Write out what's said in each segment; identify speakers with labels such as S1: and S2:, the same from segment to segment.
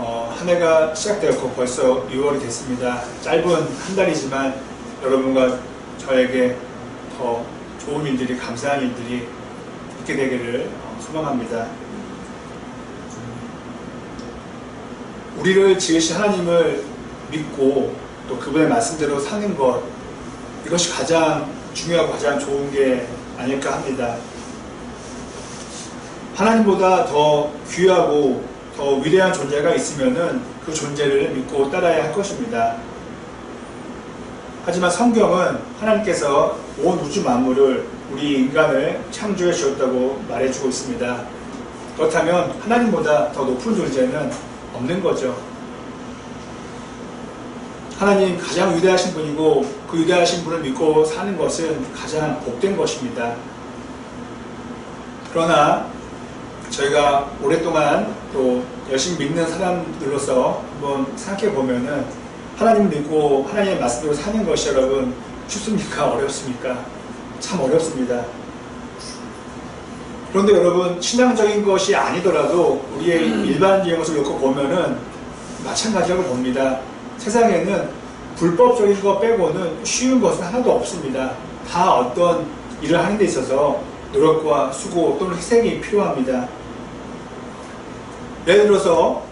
S1: 한 해가 시작되었고 벌써 6월이 됐습니다. 짧은 한 달이지만 여러분과 저에게 더 좋은 일들이, 감사한 일들이 있게 되기를 소망합니다. 우리를 지으신 하나님을 믿고 또 그분의 말씀대로 사는 것, 이것이 가장 중요하고 가장 좋은 게 아닐까 합니다. 하나님보다 더 귀하고 더 위대한 존재가 있으면은 그 존재를 믿고 따라야 할 것입니다. 하지만 성경은 하나님께서 온 우주 만물을, 우리 인간을 창조해 주었다고 말해주고 있습니다. 그렇다면 하나님보다 더 높은 존재는 없는 거죠. 하나님 가장 위대하신 분이고 그 위대하신 분을 믿고 사는 것은 가장 복된 것입니다. 그러나 저희가 오랫동안 또 열심히 믿는 사람들로서 한번 생각해 보면은 하나님을 믿고 하나님의 말씀대로 사는 것이 여러분 쉽습니까? 어렵습니까? 참 어렵습니다. 그런데 여러분, 신앙적인 것이 아니더라도 우리의 일반적인 것을 놓고 보면은 마찬가지라고 봅니다. 세상에는 불법적인 것 빼고는 쉬운 것은 하나도 없습니다. 다 어떤 일을 하는 데 있어서 노력과 수고 또는 희생이 필요합니다. 예를 들어서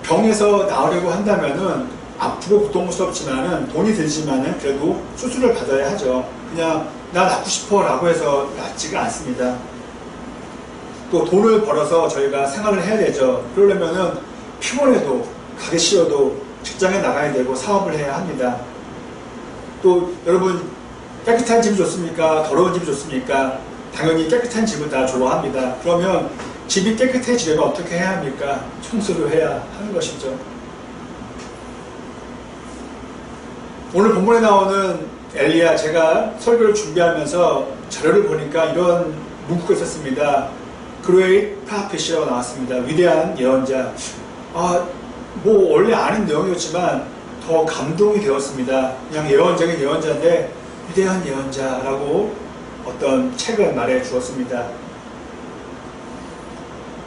S1: 병에서 나으려고 한다면은 아프고 고통스럽지만은 돈이 들지만은 그래도 수술을 받아야 하죠. 그냥 나 낫고 싶어 라고 해서 낫지가 않습니다. 또 돈을 벌어서 저희가 생활을 해야 되죠. 그러려면은 피곤해도 가기 싫어도 직장에 나가야 되고 사업을 해야 합니다. 또 여러분, 깨끗한 집이 좋습니까? 더러운 집이 좋습니까? 당연히 깨끗한 집을 다 좋아합니다. 그러면 집이 깨끗해지려면 어떻게 해야 합니까? 청소를 해야 하는 것이죠. 오늘 본문에 나오는 엘리야, 제가 설교를 준비하면서 자료를 보니까 이런 문구가 있었습니다. Great Prophet이라고 나왔습니다. 위대한 예언자. 뭐 원래 아는 내용이었지만 더 감동이 되었습니다. 그냥 예언자긴 예언자인데 위대한 예언자라고 어떤 책을 말해 주었습니다.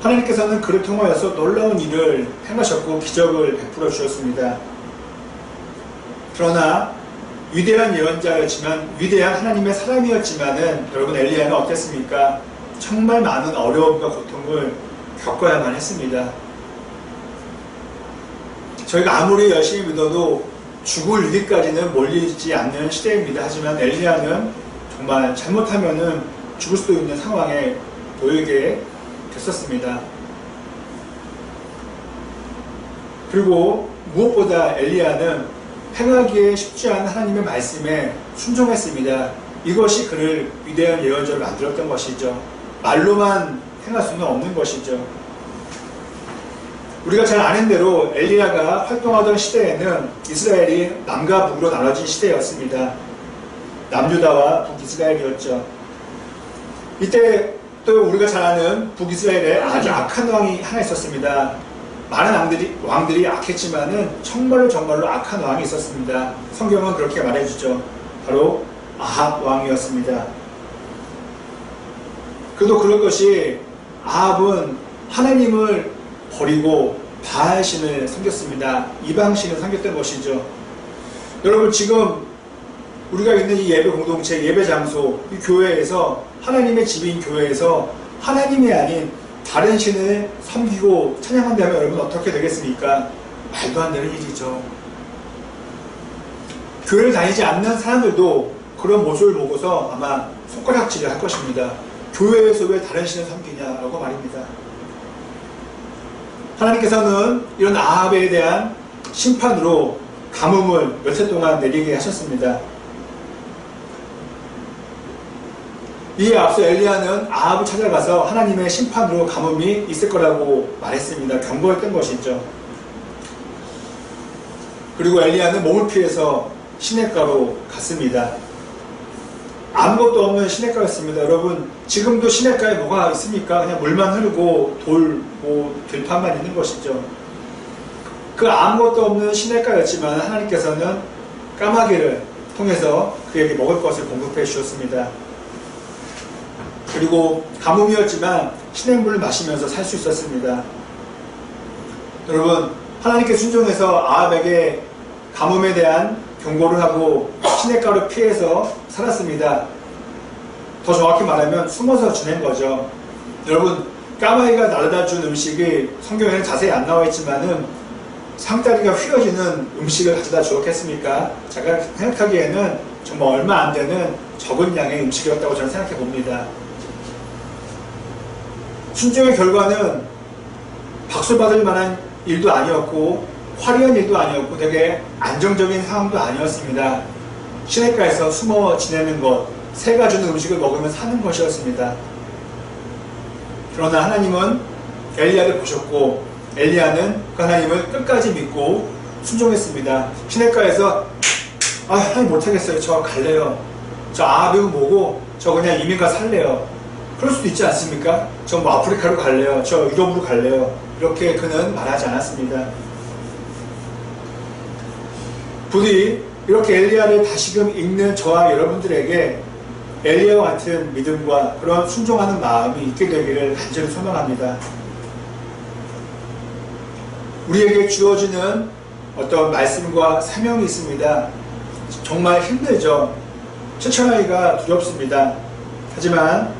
S1: 하나님께서는 그를 통하여서 놀라운 일을 행하셨고 기적을 베풀어 주셨습니다. 그러나 위대한 예언자였지만, 위대한 하나님의 사람이었지만은 여러분, 엘리야는 어땠습니까? 정말 많은 어려움과 고통을 겪어야만 했습니다. 저희가 아무리 열심히 믿어도 죽을 일까지는 몰리지 않는 시대입니다. 하지만 엘리야는 정말 잘못하면은 죽을 수도 있는 상황에 놓이게 됐었습니다. 그리고 무엇보다 엘리야는 행하기에 쉽지 않은 하나님의 말씀에 순종했습니다. 이것이 그를 위대한 예언자로 만들었던 것이죠. 말로만 행할 수는 없는 것이죠. 우리가 잘 아는 대로 엘리야가 활동하던 시대에는 이스라엘이 남과 북으로 나눠진 시대였습니다. 남유다와 북이스라엘이었죠. 이때 또 우리가 잘 아는 북이스라엘에 아주 악한 왕이 하나 있었습니다. 많은 왕들이 악했지만은 정말로 악한 왕이 있었습니다. 성경은 그렇게 말해주죠. 바로 아합 왕이었습니다. 그래도 그럴 것이 아합은 하나님을 버리고 바알신을 섬겼습니다. 이방신을 섬겼던 것이죠. 여러분, 지금 우리가 있는 이 예배 공동체, 예배 장소, 이 교회에서, 하나님의 집인 교회에서 하나님이 아닌 다른 신을 섬기고 찬양한다면 여러분 어떻게 되겠습니까? 말도 안 되는 일이죠. 교회를 다니지 않는 사람들도 그런 모습을 보고서 아마 손가락질을 할 것입니다. 교회에서 왜 다른 신을 섬기냐라고 말입니다. 하나님께서는 이런 아합에 대한 심판으로 가뭄을 몇 해 동안 내리게 하셨습니다. 이에 앞서 엘리야는 아합을 찾아가서 하나님의 심판으로 가뭄이 있을 거라고 말했습니다. 경고했던 것이죠. 그리고 엘리야는 몸을 피해서 시냇가로 갔습니다. 아무것도 없는 시냇가였습니다. 여러분, 지금도 시냇가에 뭐가 있습니까? 그냥 물만 흐르고 들판만 있는 것이죠. 그 아무것도 없는 시냇가였지만 하나님께서는 까마귀를 통해서 그에게 먹을 것을 공급해 주셨습니다. 그리고 가뭄이었지만 시냇물을 마시면서 살 수 있었습니다. 여러분, 하나님께 순종해서 아합에게 가뭄에 대한 경고를 하고 시냇가로 피해서 살았습니다. 더 정확히 말하면 숨어서 지낸 거죠. 여러분, 까마귀가 날아다 준 음식이 성경에는 자세히 안 나와 있지만은 상다리가 휘어지는 음식을 가져다 주었겠습니까? 제가 생각하기에는 정말 얼마 안 되는 적은 양의 음식이었다고 저는 생각해 봅니다. 순종의 결과는 박수 받을 만한 일도 아니었고 화려한 일도 아니었고 되게 안정적인 상황도 아니었습니다. 시냇가에서 숨어 지내는 것, 새가 주는 음식을 먹으며 사는 것이었습니다. 그러나 하나님은 엘리야를 보셨고 엘리야는 그 하나님을 끝까지 믿고 순종했습니다. 시냇가에서 하나님 못하겠어요. 저 갈래요. 저 아합이고 뭐고 저 그냥 이민 가서 살래요. 그럴 수도 있지 않습니까? 저 뭐 아프리카로 갈래요. 저 유럽으로 갈래요. 이렇게 그는 말하지 않았습니다. 부디 이렇게 엘리야를 다시금 읽는 저와 여러분들에게 엘리야와 같은 믿음과 그런 순종하는 마음이 있게 되기를 간절히 소망합니다. 우리에게 주어지는 어떤 말씀과 사명이 있습니다. 정말 힘들죠. 실천하기가 두렵습니다. 하지만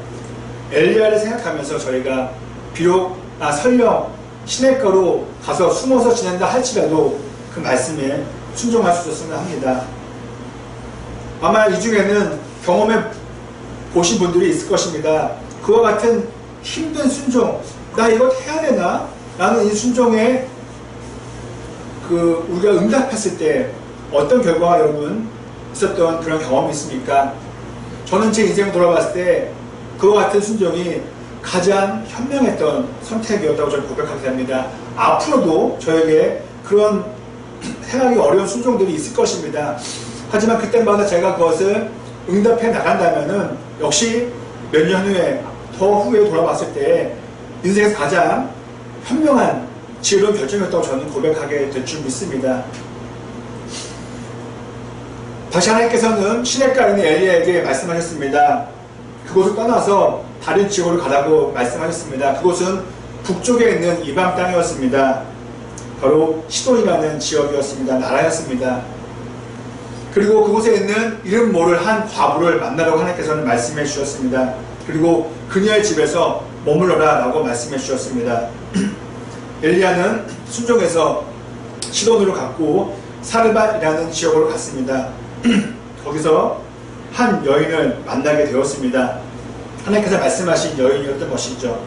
S1: 엘리야를 생각하면서 저희가 비록 설령 시냇가로 가서 숨어서 지낸다 할지라도 그 말씀에 순종할 수 있었으면 합니다. 아마 이 중에는 경험해 보신 분들이 있을 것입니다. 그와 같은 힘든 순종, 나 이거 해야 되나? 라는 이 순종에 우리가 응답했을 때 어떤 결과가 여러분 있었던 그런 경험이 있습니까? 저는 제 인생 돌아봤을 때 그와 같은 순종이 가장 현명했던 선택이었다고 저는 고백하게 됩니다. 앞으로도 저에게 그런 생각이 어려운 순종들이 있을 것입니다. 하지만 그때마다 제가 그것을 응답해 나간다면은 역시 몇 년 후에 더 후에 돌아봤을 때 인생에서 가장 현명한 지혜로운 결정이었다고 저는 고백하게 될 줄 믿습니다. 다시 하나님께서는 시냇가에 있는 엘리야에게 말씀하셨습니다. 그곳을 떠나서 다른 지역으로 가라고 말씀하셨습니다. 그곳은 북쪽에 있는 이방 땅이었습니다. 바로 시돈이라는 지역이었습니다. 나라였습니다. 그리고 그곳에 있는 이름 모를 한 과부를 만나라고 하나님께서는 말씀해 주셨습니다. 그리고 그녀의 집에서 머물러라 라고 말씀해 주셨습니다. 엘리야는 순종해서 시돈으로 갔고 사르밧이라는 지역으로 갔습니다. 거기서 한 여인을 만나게 되었습니다. 하나님께서 말씀하신 여인이었던 것이죠.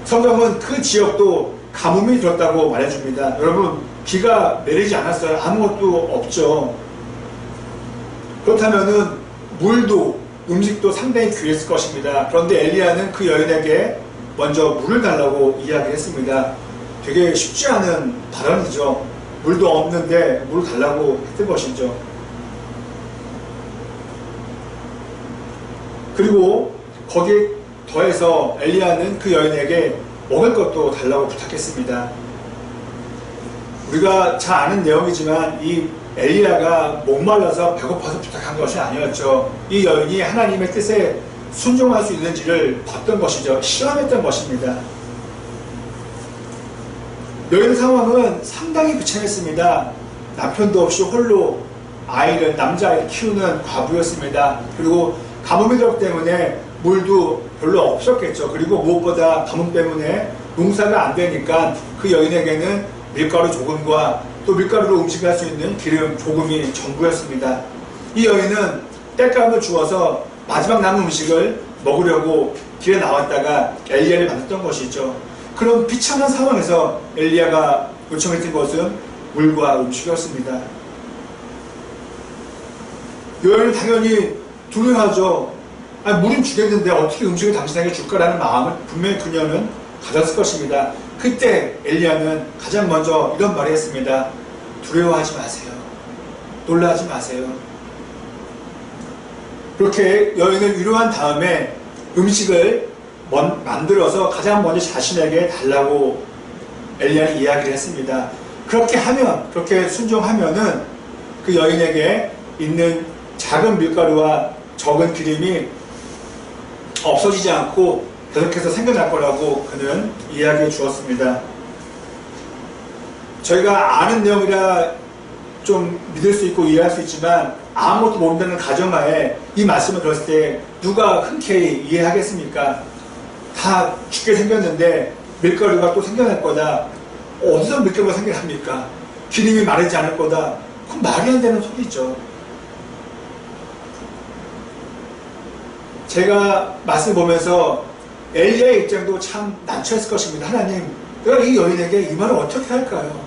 S1: 성경은 그 지역도 가뭄이 들었다고 말해줍니다. 여러분, 비가 내리지 않았어요. 아무것도 없죠. 그렇다면은 물도 음식도 상당히 귀했을 것입니다. 그런데 엘리야는 그 여인에게 먼저 물을 달라고 이야기했습니다. 되게 쉽지 않은 발언이죠. 물도 없는데 물을 달라고 했던 것이죠. 그리고 거기에 더해서 엘리야는 그 여인에게 먹을 것도 달라고 부탁했습니다. 우리가 잘 아는 내용이지만 이 엘리야가 목말라서 배고파서 부탁한 것이 아니었죠. 이 여인이 하나님의 뜻에 순종할 수 있는지를 봤던 것이죠. 시험했던 것입니다. 여인의 상황은 상당히 비참했습니다. 남편도 없이 홀로 남자아이를 키우는 과부였습니다. 그리고 가뭄이 들었기 때문에 물도 별로 없었겠죠. 그리고 무엇보다 가뭄 때문에 농사가 안 되니까 그 여인에게는 밀가루 조금과 또 밀가루로 음식할 수 있는 기름 조금이 전부였습니다. 이 여인은 땔감을 주어서 마지막 남은 음식을 먹으려고 길에 나왔다가 엘리야를 만났던 것이죠. 그런 비참한 상황에서 엘리야가 요청했던 것은 물과 음식이었습니다. 여인은 당연히 두려워하죠. 물은 주겠는데 어떻게 음식을 당신에게 줄까라는 마음을 분명히 그녀는 가졌을 것입니다. 그때 엘리야는 가장 먼저 이런 말을 했습니다. 두려워하지 마세요. 놀라지 마세요. 그렇게 여인을 위로한 다음에 음식을 만들어서 가장 먼저 자신에게 달라고 엘리야는 이야기를 했습니다. 그렇게 순종하면은 그 여인에게 있는 작은 밀가루와 적은 기름이 없어지지 않고 계속해서 생겨날 거라고 그는 이야기해 주었습니다. 저희가 아는 내용이라 좀 믿을 수 있고 이해할 수 있지만 아무것도 모른다는 가정하에 이 말씀을 들었을 때 누가 흔쾌히 이해하겠습니까? 다 죽게 생겼는데 밀가루가 또 생겨날 거다. 어디서 밀가루가 생겨납니까? 기름이 마르지 않을 거다. 그건 말이 안 되는 소리죠. 제가 말씀 보면서 엘리야의 입장도 참 난처했을 것입니다. 하나님, 내가 이 여인에게 이 말을 어떻게 할까요?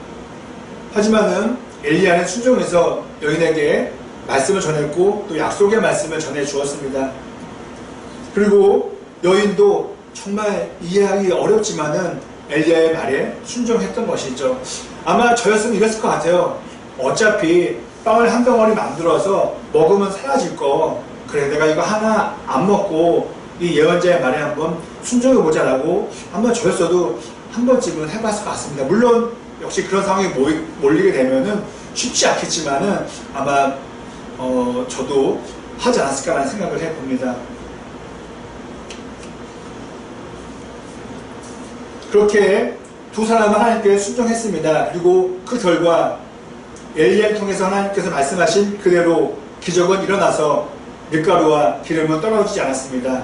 S1: 하지만은 엘리야는 순종해서 여인에게 말씀을 전했고 또 약속의 말씀을 전해 주었습니다. 그리고 여인도 정말 이해하기 어렵지만은 엘리야의 말에 순종했던 것이죠. 아마 저였으면 이랬을 것 같아요. 어차피 빵을 한 덩어리 만들어서 먹으면 사라질 거, 그래 내가 이거 하나 안 먹고 이 예언자의 말에 한번 순종해보자 라고 한번 저였어도 한 번쯤은 해봤을 것 같습니다. 물론 역시 그런 상황에 몰리게 되면은 쉽지 않겠지만은 아마 저도 하지 않았을까라는 생각을 해봅니다. 그렇게 두 사람은 하나님께 순종했습니다. 그리고 그 결과 엘리야를 통해서 하나님께서 말씀하신 그대로 기적은 일어나서 밀가루와 기름은 떨어지지 않았습니다.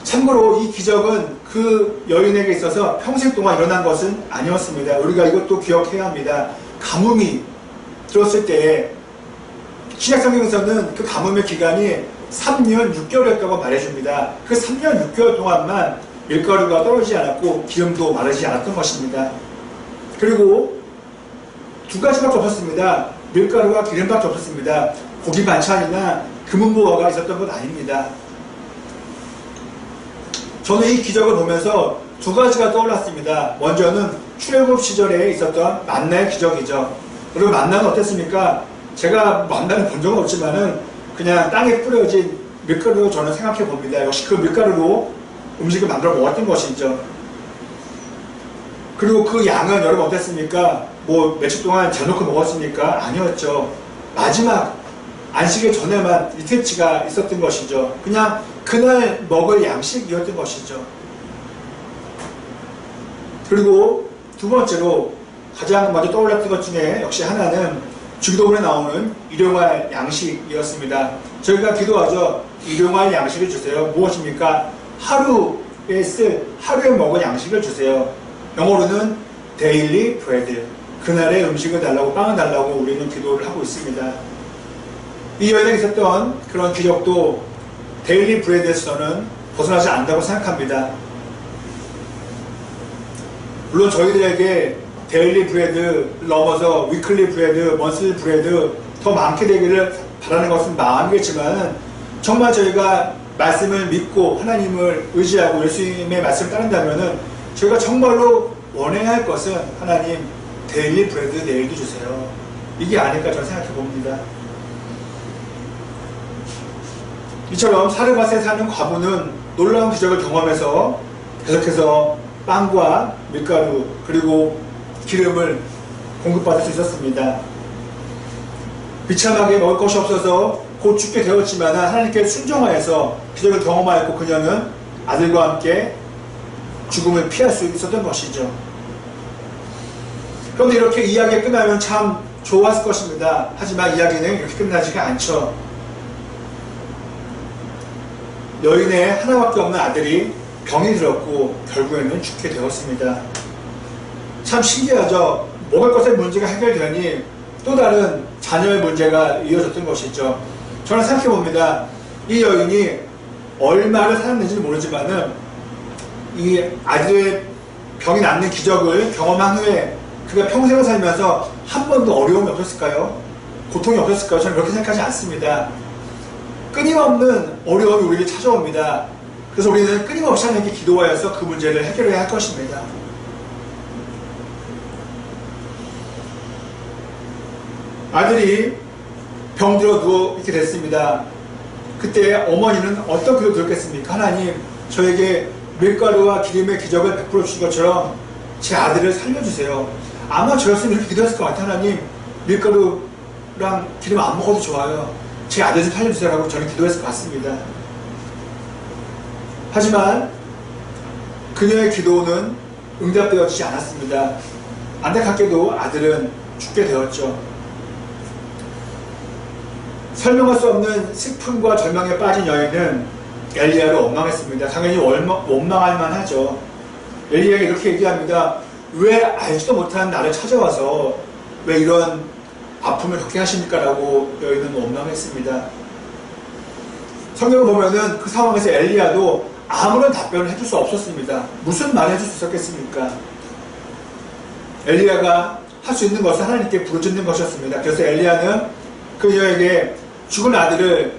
S1: 참고로 이 기적은 그 여인에게 있어서 평생 동안 일어난 것은 아니었습니다. 우리가 이것도 기억해야 합니다. 가뭄이 들었을 때 신약성경에서는 그 가뭄의 기간이 3년 6개월이었다고 말해줍니다. 그 3년 6개월 동안만 밀가루가 떨어지지 않았고 기름도 마르지 않았던 것입니다. 그리고 두 가지밖에 없었습니다. 밀가루와 기름밖에 없었습니다. 고기 반찬이나 금은보화가 있었던 건 아닙니다. 저는 이 기적을 보면서 두 가지가 떠올랐습니다. 먼저는 출애굽 시절에 있었던 만나의 기적이죠. 그리고 만나는 어땠습니까? 제가 만나는 본 적은 없지만은 그냥 땅에 뿌려진 밀가루로 저는 생각해 봅니다. 역시 그 밀가루로 음식을 만들어 먹었던 것이죠. 그리고 그 양은 여러분 어땠습니까? 뭐 며칠 동안 재놓고 먹었습니까? 아니었죠. 마지막 안식일 전에만 이틀치가 있었던 것이죠. 그냥 그날 먹을 양식이었던 것이죠. 그리고 두 번째로 가장 먼저 떠올랐던 것 중에 역시 하나는 주기도문에 나오는 일용할 양식이었습니다. 저희가 기도하죠. 일용할 양식을 주세요. 무엇입니까? 하루에 먹을 양식을 주세요. 영어로는 daily bread. 그날의 음식을 달라고, 빵을 달라고 우리는 기도를 하고 있습니다. 이 여인에 있었던 그런 기적도 데일리 브레드에서는 벗어나지 않는다고 생각합니다. 물론 저희들에게 데일리 브레드 넘어서 위클리 브레드, 먼슬리 브레드 더 많게 되기를 바라는 것은 마음이겠지만 정말 저희가 말씀을 믿고 하나님을 의지하고 예수님의 말씀을 따른다면 저희가 정말로 원해야 할 것은 하나님 데일리 브레드 내일도 주세요. 이게 아닐까 저는 생각해 봅니다. 이처럼 사르밧에 사는 과부는 놀라운 기적을 경험해서 계속해서 빵과 밀가루 그리고 기름을 공급받을 수 있었습니다. 비참하게 먹을 것이 없어서 곧 죽게 되었지만 하나님께 순종하여서 기적을 경험하였고 그녀는 아들과 함께 죽음을 피할 수 있었던 것이죠. 그런데 이렇게 이야기가 끝나면 참 좋았을 것입니다. 하지만 이야기는 이렇게 끝나지가 않죠. 여인의 하나밖에 없는 아들이 병이 들었고 결국에는 죽게 되었습니다. 참 신기하죠. 먹을 것의 문제가 해결되니 또 다른 자녀의 문제가 이어졌던 것이죠. 저는 생각해 봅니다. 이 여인이 얼마를 살았는지는 모르지만은 이 아들의 병이 낫는 기적을 경험한 후에 그가 평생을 살면서 한 번도 어려움이 없었을까요? 고통이 없었을까요? 저는 그렇게 생각하지 않습니다. 끊임없는 어려움이 우리에게 찾아옵니다. 그래서 우리는 끊임없이 하나님께 기도하여서 그 문제를 해결해야 할 것입니다. 아들이 병들어 누워 있게 됐습니다. 그때 어머니는 어떤 기도 드렸겠습니까? 하나님, 저에게 밀가루와 기름의 기적을 베풀어 주신 것처럼 제 아들을 살려주세요. 아마 저였으면 이렇게 기도했을 것 같아요. 하나님, 밀가루랑 기름 안 먹어도 좋아요. 제 아들 좀 살려주세요 라고 저는 기도했을 것 같습니다. 하지만 그녀의 기도는 응답되어지지 않았습니다. 안타깝게도 아들은 죽게 되었죠. 설명할 수 없는 슬픔과 절망에 빠진 여인은 엘리야를 원망했습니다. 당연히 원망할 만하죠. 엘리야가 이렇게 얘기합니다. 왜 알지도 못한 나를 찾아와서 왜 이런 아픔을 겪게 하십니까? 라고 여인은 원망했습니다. 성경을 보면은 그 상황에서 엘리야도 아무런 답변을 해줄 수 없었습니다. 무슨 말을 해줄 수 있었겠습니까? 엘리야가 할 수 있는 것은 하나님께 부르짖는 것이었습니다. 그래서 엘리야는 그녀에게 죽은 아들을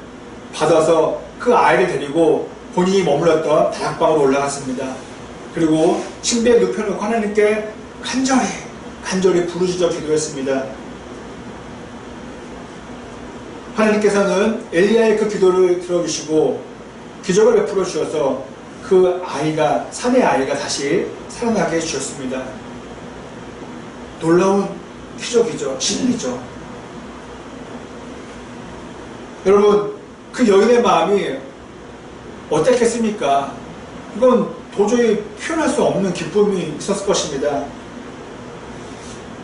S1: 받아서 그 아이를 데리고 본인이 머물렀던 다락방으로 올라갔습니다. 그리고 침대에 눕혀놓고 하나님께 간절히 부르짖어 기도했습니다. 하나님께서는 엘리야의 그 기도를 들어주시고 기적을 베풀어 주셔서 그 아이가, 산의 아이가 다시 살아나게 해주셨습니다. 놀라운 기적이죠. 진리죠. 여러분, 그 여인의 마음이 어땠겠습니까? 이건 도저히 표현할 수 없는 기쁨이 있었을 것입니다.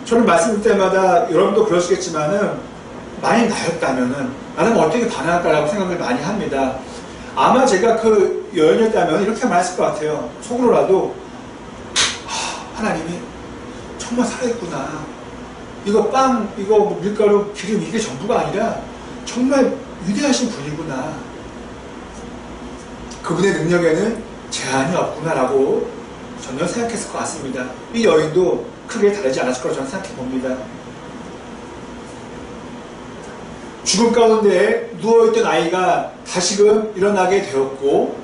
S1: 저는 말씀드릴 때마다 여러분도 그러시겠지만은 많이 나였다면은 나는 어떻게 반응할까라고 생각을 많이 합니다. 아마 제가 그 여인이었다면 이렇게 말했을 것 같아요. 속으로라도 하나님이 정말 살아있구나. 이거 빵, 이거 뭐 밀가루, 기름 이게 전부가 아니라 정말 위대하신 분이구나. 그분의 능력에는 제한이 없구나라고 저는 생각했을 것 같습니다. 이 여인도 크게 다르지 않았을 거라고 저는 생각해 봅니다. 죽음 가운데 누워있던 아이가 다시금 일어나게 되었고,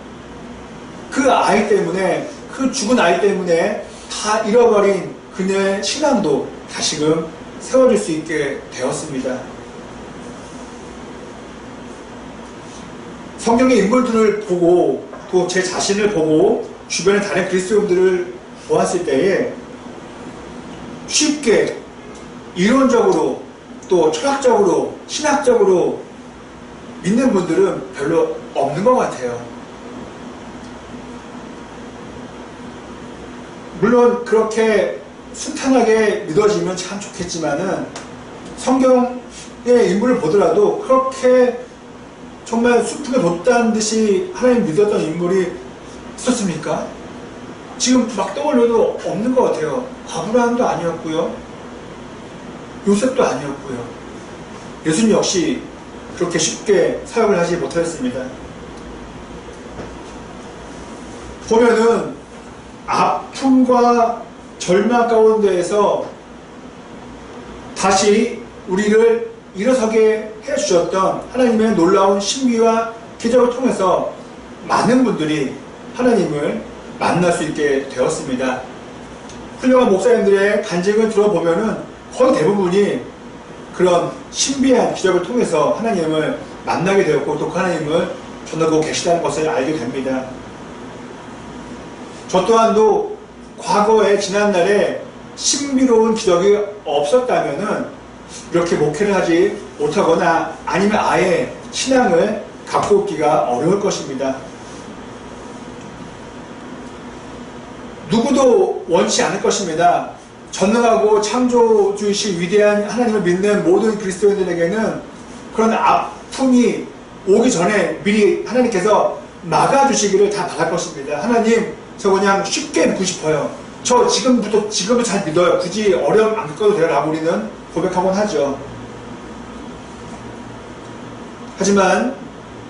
S1: 그 아이 때문에, 그 죽은 아이 때문에 다 잃어버린 그녀의 신앙도 다시금 세워질 수 있게 되었습니다. 성경의 인물들을 보고 또 제 자신을 보고 주변의 다른 그리스도인들을 보았을 때에 쉽게 이론적으로 또 철학적으로 신학적으로 믿는 분들은 별로 없는 것 같아요. 물론 그렇게 순탄하게 믿어지면 참 좋겠지만은 성경의 인물을 보더라도 그렇게 정말 숲을 돋다는 듯이 하나님 믿었던 인물이 있었습니까? 지금 막 떠올려도 없는 것 같아요. 아브라함도 아니었고요. 요셉도 아니었고요. 예수님 역시 그렇게 쉽게 사역을 하지 못하였습니다. 보면은 아픔과 절망 가운데에서 다시 우리를 일어서게 해주셨던 하나님의 놀라운 신비와 기적을 통해서 많은 분들이 하나님을 만날 수 있게 되었습니다. 훌륭한 목사님들의 간증을 들어보면은 거의 대부분이 그런 신비한 기적을 통해서 하나님을 만나게 되었고 또 그 하나님을 전하고 계시다는 것을 알게 됩니다. 저 또한도 과거에 지난날에 신비로운 기적이 없었다면은 이렇게 목회를 하지 못하거나 아니면 아예 신앙을 갖고 있기가 어려울 것입니다. 누구도 원치 않을 것입니다. 전능하고 창조주이신 위대한 하나님을 믿는 모든 그리스도인들에게는 그런 아픔이 오기 전에 미리 하나님께서 막아주시기를 다 바랄 것입니다. 하나님, 저 그냥 쉽게 믿고 싶어요. 저 지금부터 잘 믿어요. 굳이 어려움 안 겪어도 돼요. 라고 우리는 고백하곤 하죠. 하지만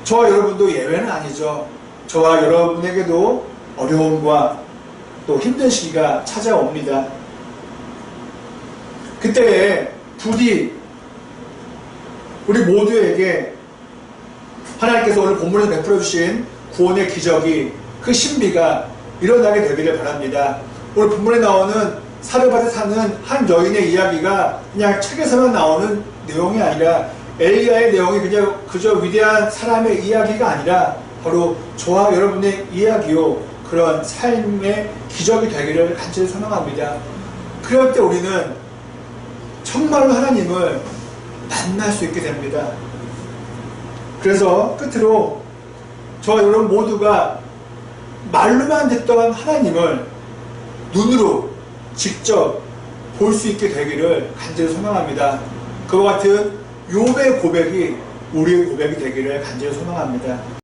S1: 저와 여러분도 예외는 아니죠. 저와 여러분에게도 어려움과 또 힘든 시기가 찾아옵니다. 그때에 부디 우리 모두에게 하나님께서 오늘 본문에서 베풀어 주신 구원의 기적이, 그 신비가 일어나게 되기를 바랍니다. 오늘 본문에 나오는 사르밧에 사는 한 여인의 이야기가 그냥 책에서만 나오는 내용이 아니라 엘리야의 내용이 그저 위대한 사람의 이야기가 아니라 바로 저와 여러분의 이야기요, 그런 삶의 기적이 되기를 간절히 소망합니다. 그럴 때 우리는 정말로 하나님을 만날 수 있게 됩니다. 그래서 끝으로 저와 여러분 모두가 말로만 듣던 하나님을 눈으로 직접 볼 수 있게 되기를 간절히 소망합니다. 그와 같은 욥의 고백이 우리의 고백이 되기를 간절히 소망합니다.